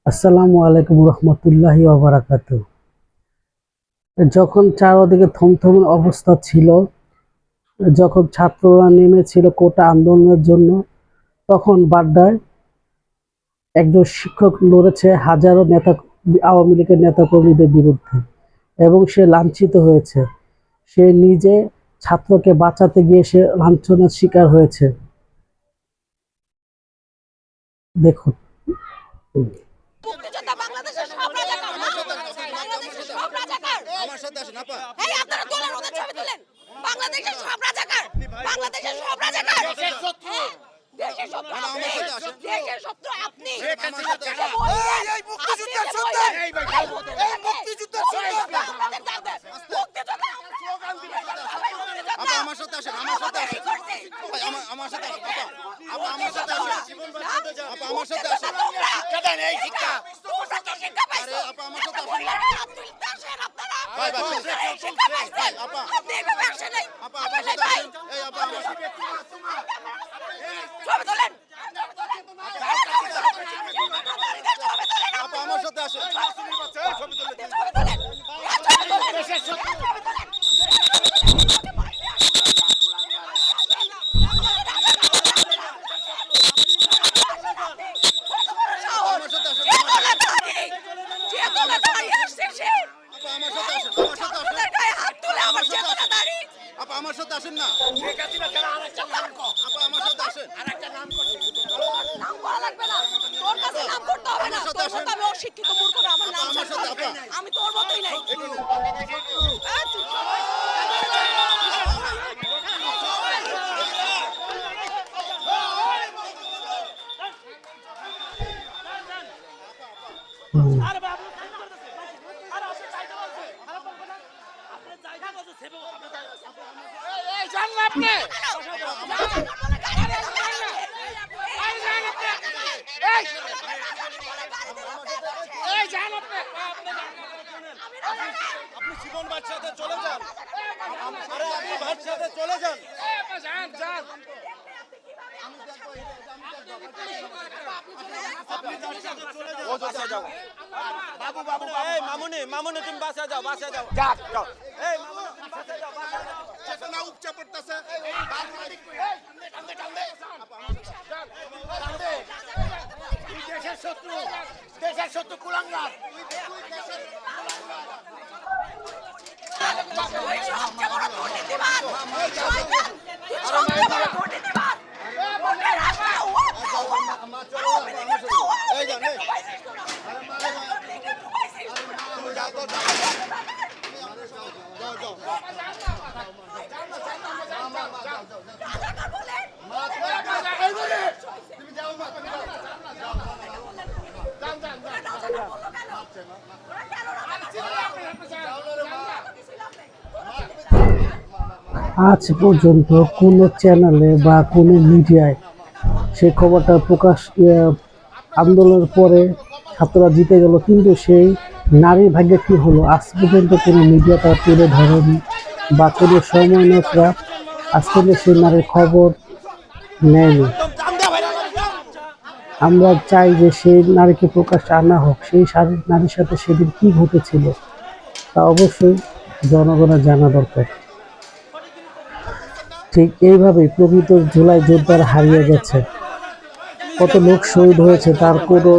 আসসালামু আলাইকুম রহমতুল্লাহি ওয়া বারাকাতুহু। যখন চারদিকে থমথমে অবস্থা ছিল, যখন ছাত্ররা নেমেছিল কোটা আন্দোলনের জন্য, তখন বাড্ডায় একজন শিক্ষক লড়েছে হাজারো নেতা আওয়ামী লীগের নেতাকর্মীদের বিরুদ্ধে এবং সে লাঞ্ছিত হয়েছে। সে নিজে ছাত্রকে বাঁচাতে গিয়ে সে লাঞ্ছনার শিকার হয়েছে। দেখুন। মুক্তিযোদ্ধা বাংলাদেশের সব রাজাকার না, বাংলাদেশের সব রাজাকার। আমার সাথে আসেন আপা। এই আপনারা তোলেন ওদের ছবি তোলেন। বাংলাদেশের সব রাজাকার, বাংলাদেশের সব রাজাকার। দেশের শত্রু, দেশের শত্রু আপনি, দেশের শত্রু আপনি। এই মুক্তিযুদ্ধের সন্তান, এই মুক্তিযুদ্ধের সন্তান। মুক্তিযোদ্ধা স্লোগান দিবেন। আপা আমার সাথে আসেন, আমার সাথে আসেন। আমার সাথে আসেন আপা। আপা আমার সাথে আসেন। আপা আমার সাথে আসেন। শিক্ষা দেন, এই শিক্ষা। শিক্ষা পাইছো। আপা আমার সাথে আসেন। আব্দুল দাশের আপনারা। ভাই শিক্ষা পাইছেন। আপা আপনি এভাবে আসেন নাই। আপা আমার সাথে আসেন। এই আপা আমার সাথে ছবি তোলেন। আপা আমার সাথে আসেন। ছবি তোলেন। দেশের শত্রু। আমার সাথে আসেন না। ঠিক আছে না, তাহলে আরেকটা নাম কো। আপা আমার সাথে আসেন। আরেকটা নাম কো। নাম করা লাগবে না। তোর কাছে নাম করতে হবে না। তোর মত আমি অশিক্ষিত মূর্খ না, আমার নাম আমার সাথে আপা। আমি তোর মতই নাই। আরে বাবু আরে আসে চাইতে বলছে। আরে বলবো না। আপনি জায়গা কত সেব এই জান না আপনি। এই জান আপনি। আপনি জীবন বাদশাতে চলে যান। আরে আপনি বাদশাতে চলে যান। যান যান। ও বাসা যাও। বাবু বাবু এই মামুনি মামুনি তুমি বাসা যাও, বাসা যাও। যাও যাও। এই মামুনি বাসা যাও, বাসা যাও। চেতনা উপচে পড়তেছে। টানবে টানবে। টানবে। দেশের শত্রু, দেশের শত্রু কুলাঙ্গার। তুই সবচেয়ে বড় দুর্নীতিবাজ। তুই সবচেয়ে বড় দুর্নীতিবাজ। এই জান এই আজ পর্যন্ত কোনো চ্যানেলে বা কোনো মিডিয়ায় সেই খবরটা প্রকাশ আন্দোলনের পরে ছাত্ররা জিতে গেল, কিন্তু সেই নারীর ভাগ্যে কী হলো আজ পর্যন্ত কোনো মিডিয়া তা তুলে ধরেনি বা কোনো সমন্বয়করা আজ পর্যন্ত সেই নারীর খবর নেয়নি। আমরা চাই যে সেই নারীকে প্রকাশ্যে আনা হোক। সেই নারীর সাথে সেদিন কী ঘটেছিল তা অবশ্যই জনগণের জানা দরকার। ঠিক এইভাবেই প্রকৃত জুলাই যোদ্ধারা হারিয়ে গেছে। কত লোক শহীদ হয়েছে তার কোনো